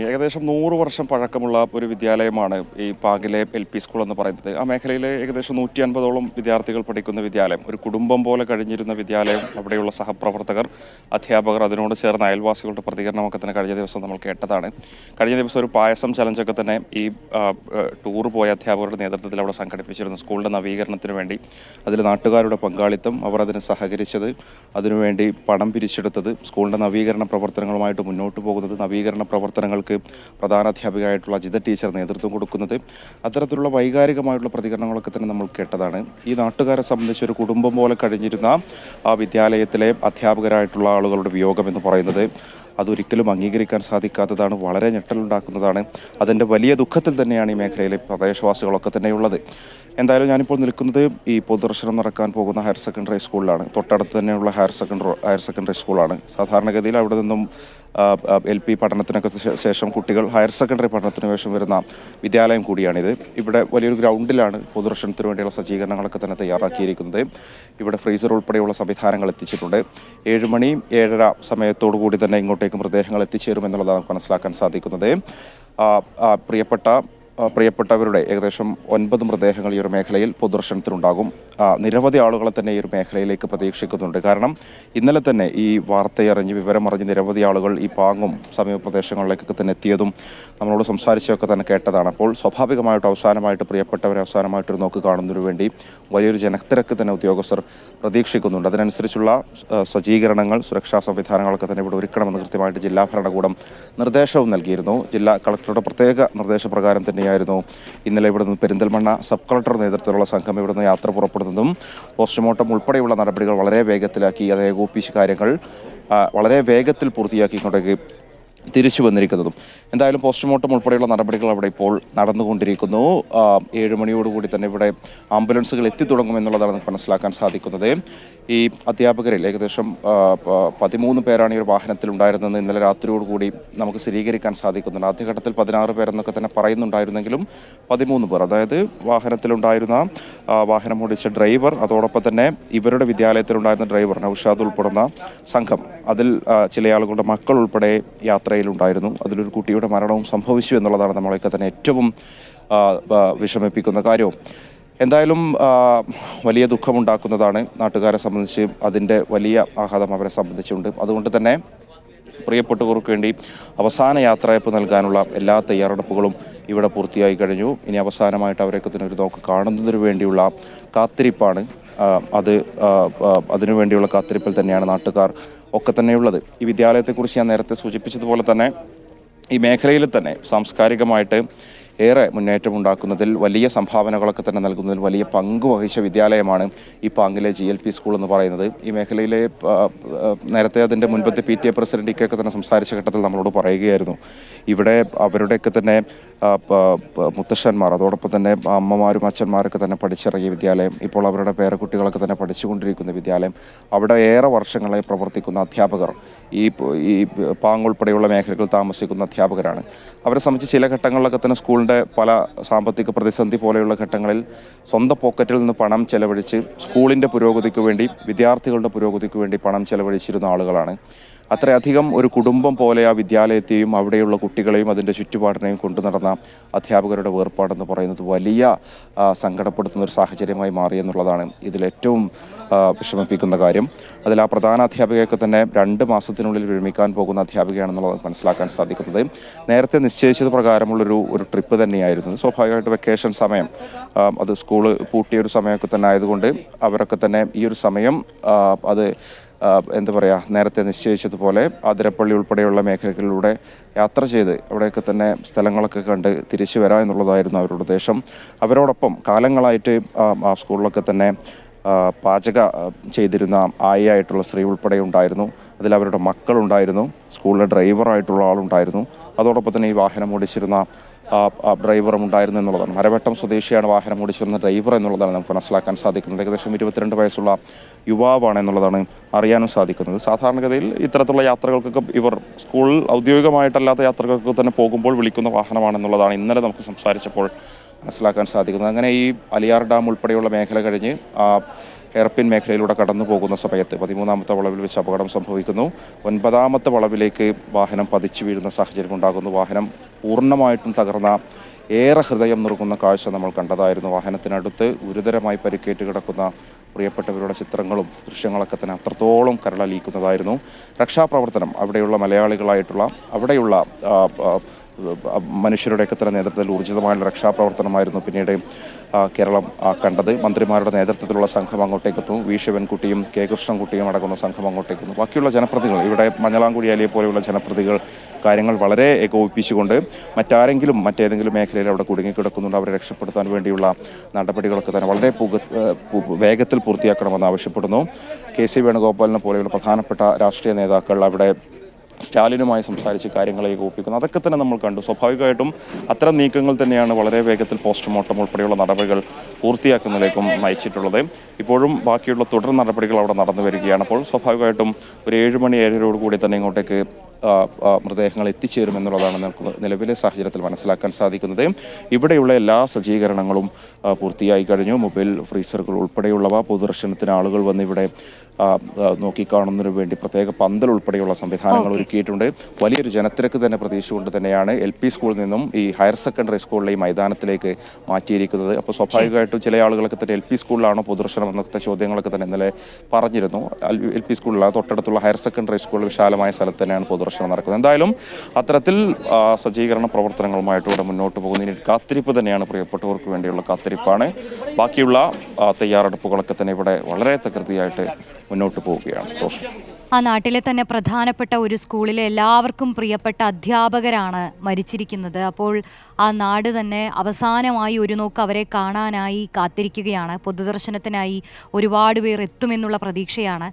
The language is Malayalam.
ഏകദേശം 100 വർഷം പഴക്കമുള്ള ഒരു വിദ്യാലയമാണ് ഈ പാങ്ങിലെ LP സ്കൂൾ എന്ന് പറയുന്നത്. ആ മേഖലയിലെ ഏകദേശം 150ഓളം വിദ്യാർത്ഥികൾ പഠിക്കുന്ന വിദ്യാലയം, ഒരു കുടുംബം പോലെ കഴിഞ്ഞിരുന്ന വിദ്യാലയം. അവിടെയുള്ള സഹപ്രവർത്തകർ, അധ്യാപകർ, അതിനോട് ചേർന്ന അയൽവാസികളുടെ പ്രതികരണമൊക്കെ തന്നെ കഴിഞ്ഞ ദിവസം നമ്മൾ കേട്ടതാണ്. കഴിഞ്ഞ ദിവസം ഒരു പായസം ചലഞ്ചൊക്കെ തന്നെ ഈ ടൂർ പോയ അധ്യാപകരുടെ നേതൃത്വത്തിൽ അവിടെ സംഘടിപ്പിച്ചിരുന്നു സ്കൂളിൻ്റെ നവീകരണത്തിന് വേണ്ടി. അതിൽ നാട്ടുകാരുടെ പങ്കാളിത്തം, അവർ അതിന് സഹകരിച്ചത്, അതിനുവേണ്ടി പണം പിരിച്ചെടുത്തത്, സ്കൂളിൻ്റെ നവീകരണ പ്രവർത്തനങ്ങളുമായിട്ട് മുന്നോട്ട് പോകുന്നത്, നവീകരണ പ്രവർത്തനങ്ങൾക്ക് പ്രധാനാധ്യാപികയായിട്ടുള്ള അജിത ടീച്ചർ നേതൃത്വം കൊടുക്കുന്നത്, അത്തരത്തിലുള്ള വൈകാരികമായിട്ടുള്ള പ്രതികരണങ്ങളൊക്കെ തന്നെ നമ്മൾ കേട്ടതാണ്. ഈ നാട്ടുകാരെ സംബന്ധിച്ച് ഒരു കുടുംബം പോലെ കഴിഞ്ഞിരുന്ന ആ വിദ്യാലയത്തിലെ അധ്യാപകരായിട്ടുള്ള ആളുകളുടെ വിയോഗം എന്ന് പറയുന്നത് അതൊരിക്കലും അംഗീകരിക്കാൻ സാധിക്കാത്തതാണ്, വളരെ ഞെട്ടലുണ്ടാക്കുന്നതാണ്. അതിൻ്റെ വലിയ ദുഃഖത്തിൽ തന്നെയാണ് ഈ മേഖലയിലെ പ്രദേശവാസികളൊക്കെ തന്നെയുള്ളത്. എന്തായാലും ഞാനിപ്പോൾ നിൽക്കുന്നത് ഈ പൊതുദർശനം നടക്കാൻ പോകുന്ന ഹയർ സെക്കൻഡറി സ്കൂളിലാണ്. തൊട്ടടുത്ത് തന്നെയുള്ള ഹയർ സെക്കൻഡറി സ്കൂളാണ്. സാധാരണഗതിയിൽ അവിടെ നിന്നും LP പഠനത്തിനൊക്കെ ശേഷം കുട്ടികൾ ഹയർ സെക്കൻഡറി പഠനത്തിന് ശേഷം വരുന്ന വിദ്യാലയം കൂടിയാണിത്. ഇവിടെ വലിയൊരു ഗ്രൗണ്ടിലാണ് പൊതുദർശനത്തിന് വേണ്ടിയുള്ള സജ്ജീകരണങ്ങളൊക്കെ തന്നെ തയ്യാറാക്കിയിരിക്കുന്നത്. ഇവിടെ ഫ്രീസർ ഉൾപ്പെടെയുള്ള സംവിധാനങ്ങൾ എത്തിച്ചിട്ടുണ്ട്. 7 മണി 7:30 സമയത്തോടു കൂടി തന്നെ ഇങ്ങോട്ടേക്ക് മൃതദേഹങ്ങൾ എത്തിച്ചേരുമെന്നുള്ളതാണ് മനസ്സിലാക്കാൻ സാധിക്കുന്നത്. പ്രിയപ്പെട്ടവരുടെ ഏകദേശം 9 മൃതദേഹങ്ങൾ ഈ ഒരു മേഖലയിൽ പൊതുദർശനത്തിനുണ്ടാകും. നിരവധി ആളുകളെ തന്നെ ഈ ഒരു മേഖലയിലേക്ക് പ്രതീക്ഷിക്കുന്നുണ്ട്. കാരണം ഇന്നലെ തന്നെ ഈ വാർത്തയറിഞ്ഞ് വിവരമറിഞ്ഞ് നിരവധി ആളുകൾ ഈ പാങ്ങും സമീപ പ്രദേശങ്ങളിലേക്കൊക്കെ തന്നെ എത്തിയതും നമ്മളോട് സംസാരിച്ചൊക്കെ തന്നെ കേട്ടതാണ്. അപ്പോൾ സ്വാഭാവികമായിട്ടും അവസാനമായിട്ട് പ്രിയപ്പെട്ടവരെ അവസാനമായിട്ടൊരു നോക്ക് കാണുന്നതിനു വേണ്ടി വലിയൊരു ജനത്തിരക്ക് തന്നെ ഉദ്യോഗസ്ഥർ പ്രതീക്ഷിക്കുന്നുണ്ട്. അതിനനുസരിച്ചുള്ള സജ്ജീകരണങ്ങൾ, സുരക്ഷാ സംവിധാനങ്ങളൊക്കെ തന്നെ ഇവിടെ ഒരുക്കണമെന്ന് കൃത്യമായിട്ട് ജില്ലാ ഭരണകൂടം നിർദ്ദേശവും നൽകിയിരുന്നു. ജില്ലാ കളക്ടറുടെ പ്രത്യേക നിർദ്ദേശപ്രകാരം തന്നെ ഇന്നലെ ഇവിടുന്ന് പെരിന്തൽമണ്ണ സബ് കളക്ടർ നേതൃത്വത്തിലുള്ള സംഘം ഇവിടുന്ന് യാത്ര പുറപ്പെടുന്നതും പോസ്റ്റ്മോർട്ടം ഉൾപ്പെടെയുള്ള നടപടികൾ വളരെ വേഗത്തിലാക്കി, അത് ഏകോപിപ്പിച്ച കാര്യങ്ങൾ വളരെ വേഗത്തിൽ പൂർത്തിയാക്കിക്കൊണ്ടേക്ക് തിരിച്ചു വന്നിരിക്കുന്നതും. എന്തായാലും പോസ്റ്റ്മോർട്ടം ഉൾപ്പെടെയുള്ള നടപടികൾ അവിടെ ഇപ്പോൾ നടന്നുകൊണ്ടിരിക്കുന്നു. 7 മണിയോടുകൂടി തന്നെ ഇവിടെ ആംബുലൻസുകൾ എത്തിത്തുടങ്ങുമെന്നുള്ളതാണ് നമുക്ക് മനസ്സിലാക്കാൻ സാധിക്കുന്നത്. ഈ അധ്യാപകരിൽ ഏകദേശം 13 പേരാണ് ഈ ഒരു വാഹനത്തിലുണ്ടായിരുന്നതെന്ന് ഇന്നലെ രാത്രിയോടുകൂടി നമുക്ക് സ്ഥിരീകരിക്കാൻ സാധിക്കുന്നുണ്ട്. ആദ്യഘട്ടത്തിൽ 16 പേരെന്നൊക്കെ തന്നെ പറയുന്നുണ്ടായിരുന്നെങ്കിലും 13 പേർ, അതായത് വാഹനത്തിലുണ്ടായിരുന്ന വാഹനം ഓടിച്ച ഡ്രൈവർ, അതോടൊപ്പം തന്നെ ഇവരുടെ വിദ്യാലയത്തിലുണ്ടായിരുന്ന ഡ്രൈവർ നൗഷാദ് ഉൾപ്പെടുന്ന സംഘം, അതിൽ ചില ആളുകളുടെ മക്കൾ ഉൾപ്പെടെ യാത്രയിലുണ്ടായിരുന്നു. അതിലൊരു കുട്ടിയുടെ മരണവും സംഭവിച്ചു എന്നുള്ളതാണ് നമ്മളെയൊക്കെ തന്നെ ഏറ്റവും വിഷമിപ്പിക്കുന്ന കാര്യവും. എന്തായാലും വലിയ ദുഃഖമുണ്ടാക്കുന്നതാണ് നാട്ടുകാരെ സംബന്ധിച്ച്. അതിൻ്റെ വലിയ ആഘാതം അവരെ സംബന്ധിച്ചുണ്ട്. അതുകൊണ്ട് തന്നെ പ്രിയപ്പെട്ടവർക്ക് വേണ്ടി അവസാന യാത്രയപ്പ് നൽകാനുള്ള എല്ലാ തയ്യാറെടുപ്പുകളും ഇവിടെ പൂർത്തിയായി കഴിഞ്ഞു. ഇനി അവസാനമായിട്ട് അവരെയൊക്കെ തന്നെ ഒരു നോക്ക് കാണുന്നതിന് വേണ്ടിയുള്ള കാത്തിരിപ്പാണ്. അതിനുവേണ്ടിയുള്ള കാത്തിരിപ്പിൽ തന്നെയാണ് നാട്ടുകാർ ഒക്കെ തന്നെയുള്ളത്. ഈ വിദ്യാലയത്തെക്കുറിച്ച് ഞാൻ നേരത്തെ സൂചിപ്പിച്ചതുപോലെ തന്നെ ഈ മേഖലയിൽ തന്നെ സാംസ്കാരികമായിട്ട് ഏറെ മുന്നേറ്റമുണ്ടാക്കുന്നതിൽ, വലിയ സംഭാവനകളൊക്കെ തന്നെ നൽകുന്നതിൽ വലിയ പങ്ക് വഹിച്ച വിദ്യാലയമാണ് ഈ പാങ്ങിലെ GLP സ്കൂൾ എന്ന് പറയുന്നത്. ഈ മേഖലയിലെ നേരത്തെ അതിൻ്റെ മുൻപത്തെ PTA പ്രസിഡന്റ് ഒക്കെ തന്നെ സംസാരിച്ച ഘട്ടത്തിൽ നമ്മളോട് പറയുകയായിരുന്നു, ഇവിടെ അവരുടെയൊക്കെ തന്നെ മുത്തശ്ശന്മാർ, അതോടൊപ്പം തന്നെ അമ്മമാരും അച്ഛന്മാരൊക്കെ തന്നെ പഠിച്ചിറങ്ങിയ വിദ്യാലയം, ഇപ്പോൾ അവരുടെ പേരക്കുട്ടികളൊക്കെ തന്നെ പഠിച്ചുകൊണ്ടിരിക്കുന്ന വിദ്യാലയം, അവിടെ ഏറെ വർഷങ്ങളായി പ്രവർത്തിക്കുന്ന അധ്യാപകർ, ഈ പാങ് ഉൾപ്പെടെയുള്ള മേഖലകളിൽ താമസിക്കുന്ന അധ്യാപകരാണ്. അവരെ സംബന്ധിച്ച് ചില ഘട്ടങ്ങളിലൊക്കെ തന്നെ സ്കൂളിൻ്റെ പല സാമ്പത്തിക പ്രതിസന്ധി പോലെയുള്ള ഘട്ടങ്ങളിൽ സ്വന്തം പോക്കറ്റിൽ നിന്ന് പണം ചെലവഴിച്ച് സ്കൂളിൻ്റെ പുരോഗതിക്ക് വേണ്ടി, വിദ്യാർത്ഥികളുടെ പുരോഗതിക്ക് വേണ്ടി പണം ചെലവഴിച്ചിരുന്ന ആളുകളാണ്. അത്രയധികം ഒരു കുടുംബം പോലെ ആ വിദ്യാലയത്തെയും അവിടെയുള്ള കുട്ടികളെയും അതിൻ്റെ ചുറ്റുപാടിനെയും കൊണ്ടു നടന്ന അധ്യാപകരുടെ വേർപാടെന്ന് പറയുന്നത് വലിയ സങ്കടപ്പെടുത്തുന്ന ഒരു സാഹചര്യമായി മാറിയെന്നുള്ളതാണ് ഇതിലേറ്റവും വിഷമിപ്പിക്കുന്ന കാര്യം. അതിൽ ആ പ്രധാന അധ്യാപികയൊക്കെ തന്നെ 2 മാസത്തിനുള്ളിൽ വിരമിക്കാൻ പോകുന്ന അധ്യാപികയാണെന്നുള്ളത് മനസ്സിലാക്കാൻ സാധിക്കുന്നത്. നേരത്തെ നിശ്ചയിച്ചത് പ്രകാരമുള്ളൊരു ട്രിപ്പ് തന്നെയായിരുന്നു. സ്വാഭാവികമായിട്ട് വെക്കേഷൻ സമയം, അത് സ്കൂള് പൂട്ടിയൊരു സമയമൊക്കെ തന്നെ ആയതുകൊണ്ട് അവരൊക്കെ തന്നെ ഈ ഒരു സമയം അത് എന്താ പറയുക, നേരത്തെ നിശ്ചയിച്ചതുപോലെ ആതിരപ്പള്ളി ഉൾപ്പെടെയുള്ള മേഖലകളിലൂടെ യാത്ര ചെയ്ത് അവിടെയൊക്കെ തന്നെ സ്ഥലങ്ങളൊക്കെ കണ്ട് തിരിച്ചു വരാം എന്നുള്ളതായിരുന്നു അവരുടെ ഉദ്ദേശം. അവരോടൊപ്പം കാലങ്ങളായിട്ട് ആ സ്കൂളിലൊക്കെ തന്നെ പാചക ചെയ്തിരുന്ന ആയിട്ടുള്ള സ്ത്രീ ഉൾപ്പെടെ ഉണ്ടായിരുന്നു. അതിൽ അവരുടെ മക്കളുണ്ടായിരുന്നു, സ്കൂളിലെ ഡ്രൈവറായിട്ടുള്ള ആളുണ്ടായിരുന്നു, അതോടൊപ്പം തന്നെ ഈ വാഹനം ഓടിച്ചിരുന്ന ഡ്രൈവറും ഉണ്ടായിരുന്നു എന്നുള്ളതാണ്. മരവട്ടം സ്വദേശിയാണ് വാഹനം ഓടിച്ചിരുന്ന ഡ്രൈവർ എന്നുള്ളതാണ് നമുക്ക് മനസ്സിലാക്കാൻ സാധിക്കുന്നത്. ഏകദേശം 22 വയസ്സുള്ള യുവാവാണ് എന്നുള്ളതാണ് അറിയാനും സാധിക്കുന്നത്. സാധാരണഗതിയിൽ ഇത്തരത്തിലുള്ള യാത്രകൾക്കൊക്കെ ഇവർ സ്കൂളിൽ ഔദ്യോഗികമായിട്ടല്ലാത്ത യാത്രകൾക്ക് തന്നെ പോകുമ്പോൾ വിളിക്കുന്ന വാഹനമാണെന്നുള്ളതാണ് ഇന്നലെ നമുക്ക് സംസാരിച്ചപ്പോൾ മനസ്സിലാക്കാൻ സാധിക്കുന്നത്. അങ്ങനെ ഈ അലിയാർ ഡാം ഉൾപ്പെടെയുള്ള മേഖല കഴിഞ്ഞ് എയർപിൻ മേഖലയിലൂടെ കടന്നു പോകുന്ന സമയത്ത് 13ാമത്തെ വളവിൽ വെച്ച് അപകടം സംഭവിക്കുന്നു. 9ാമത്തെ വളവിലേക്ക് വാഹനം പതിച്ചു വീഴുന്ന സാഹചര്യം ഉണ്ടാകുന്നു. വാഹനം പൂർണ്ണമായിട്ടും തകർന്ന ഏറെ ഹൃദയം നുറുക്കുന്ന കാഴ്ച നമ്മൾ കണ്ടതായിരുന്നു. വാഹനത്തിനടുത്ത് ഗുരുതരമായി പരിക്കേറ്റ് കിടക്കുന്ന പ്രിയപ്പെട്ടവരുടെ ചിത്രങ്ങളും ദൃശ്യങ്ങളൊക്കെ തന്നെ അത്രത്തോളം കരളലിയിക്കുന്നതായിരുന്നു. രക്ഷാപ്രവർത്തനം അവിടെയുള്ള മലയാളികളായിട്ടുള്ള അവിടെയുള്ള മനുഷ്യരുടെയൊക്കെ തന്നെ നേതൃത്വത്തിൽ ഊർജിതമായുള്ള രക്ഷാപ്രവർത്തനമായിരുന്നു പിന്നീട് കേരളം കണ്ടത്. മന്ത്രിമാരുടെ നേതൃത്വത്തിലുള്ള സംഘം അങ്ങോട്ടേക്കെത്തുന്നു. വി ശിവൻകുട്ടിയും കെ കൃഷ്ണൻകുട്ടിയും അടങ്ങുന്ന സംഘം അങ്ങോട്ടേക്കെത്തുന്നു. ബാക്കിയുള്ള ജനപ്രതികൾ ഇവിടെ മഞ്ഞളാംകുടി അലിയെ പോലെയുള്ള ജനപ്രതികൾ കാര്യങ്ങൾ വളരെ ഏകോപിപ്പിച്ചുകൊണ്ട് മറ്റാരെങ്കിലും മറ്റേതെങ്കിലും മേഖലയിൽ അവിടെ കുടുങ്ങിക്കിടക്കുന്നുണ്ട് അവരെ രക്ഷപ്പെടുത്താൻ വേണ്ടിയുള്ള നടപടികളൊക്കെ തന്നെ വളരെ വേഗത്തിൽ പൂർത്തിയാക്കണമെന്ന് ആവശ്യപ്പെടുന്നു. കെ സി വേണുഗോപാലിനെ പോലെയുള്ള പ്രധാനപ്പെട്ട രാഷ്ട്രീയ നേതാക്കൾ അവിടെ സ്റ്റാലിനുമായി സംസാരിച്ച് കാര്യങ്ങളെ ഏകോപിപ്പിക്കുന്നു. അതൊക്കെ തന്നെ നമ്മൾ കണ്ടു. സ്വാഭാവികമായിട്ടും അത്തരം നീക്കങ്ങൾ തന്നെയാണ് വളരെ വേഗത്തിൽ പോസ്റ്റ്മോർട്ടം ഉൾപ്പെടെയുള്ള നടപടികൾ പൂർത്തിയാക്കുന്നതിലേക്കും നയിച്ചിട്ടുള്ളത്. ഇപ്പോഴും ബാക്കിയുള്ള തുടർ നടപടികൾ അവിടെ നടന്നു വരികയാണ്. അപ്പോൾ സ്വാഭാവികമായിട്ടും ഒരു 7 മണി 7:30 കൂടി തന്നെ ഇങ്ങോട്ടേക്ക് മൃതദേഹങ്ങൾ എത്തിച്ചേരുമെന്നുള്ളതാണ് നമുക്ക് നിലവിലെ സാഹചര്യത്തിൽ മനസ്സിലാക്കാൻ സാധിക്കുന്നത്. ഇവിടെയുള്ള എല്ലാ സജ്ജീകരണങ്ങളും പൂർത്തിയായി കഴിഞ്ഞു. മൊബൈൽ ഫ്രീസറുകൾ ഉൾപ്പെടെയുള്ളവ പൊതുദർശനത്തിന് ആളുകൾ വന്ന് ഇവിടെ നോക്കിക്കാണുന്നതിന് വേണ്ടി പ്രത്യേക പന്തൽ ഉൾപ്പെടെയുള്ള സംവിധാനങ്ങൾ ഒരുക്കിയിട്ടുണ്ട്. വലിയൊരു ജനത്തിരക്ക് തന്നെ പ്രതീക്ഷിച്ചുകൊണ്ട് തന്നെയാണ് LP സ്കൂളിൽ നിന്നും ഈ ഹയർ സെക്കൻഡറി സ്കൂളിലെ ഈ മൈതാനത്തിലേക്ക് മാറ്റിയിരിക്കുന്നത്. അപ്പോൾ സ്വാഭാവികമായിട്ടും ചില ആളുകളൊക്കെ തന്നെ LP സ്കൂളിലാണോ പൊതുദർശനം എന്നൊക്കെ ചോദ്യങ്ങളൊക്കെ തന്നെ ഇന്നലെ പറഞ്ഞിരുന്നു. LP സ്കൂളിൽ തൊട്ടടുത്തുള്ള ഹയർ സെക്കൻഡറി സ്കൂളിൽ വിശാലമായ സ്ഥലത്ത് തന്നെയാണ് പൊതുദർശനം നടക്കുന്നത്. എന്തായാലും അത്തരത്തിൽ സജ്ജീകരണ പ്രവർത്തനങ്ങളുമായിട്ട് ഇവിടെ മുന്നോട്ട് പോകുന്ന ഇനി കാത്തിരിപ്പ് തന്നെയാണ്. പ്രിയപ്പെട്ടവർക്ക് വേണ്ടിയുള്ള കാത്തിരിപ്പാണ്. ബാക്കിയുള്ള തയ്യാറെടുപ്പുകളൊക്കെ തന്നെ ഇവിടെ വളരെ തകൃതിയായിട്ട് മുന്നോട്ട് പോവുകയാണ്. ആ നാട്ടിലെ തന്നെ പ്രധാനപ്പെട്ട ഒരു സ്കൂളിലെ എല്ലാവർക്കും പ്രിയപ്പെട്ട അധ്യാപകരാണ് മരിച്ചിരിക്കുന്നത്. അപ്പോൾ ആ നാട് തന്നെ അവസാനമായി ഒരു നോക്ക് അവരെ കാണാനായി കാത്തിരിക്കുകയാണ്. പൊതുദർശനത്തിനായി ഒരുപാട് പേർ എത്തുമെന്നുള്ള പ്രതീക്ഷയാണ്.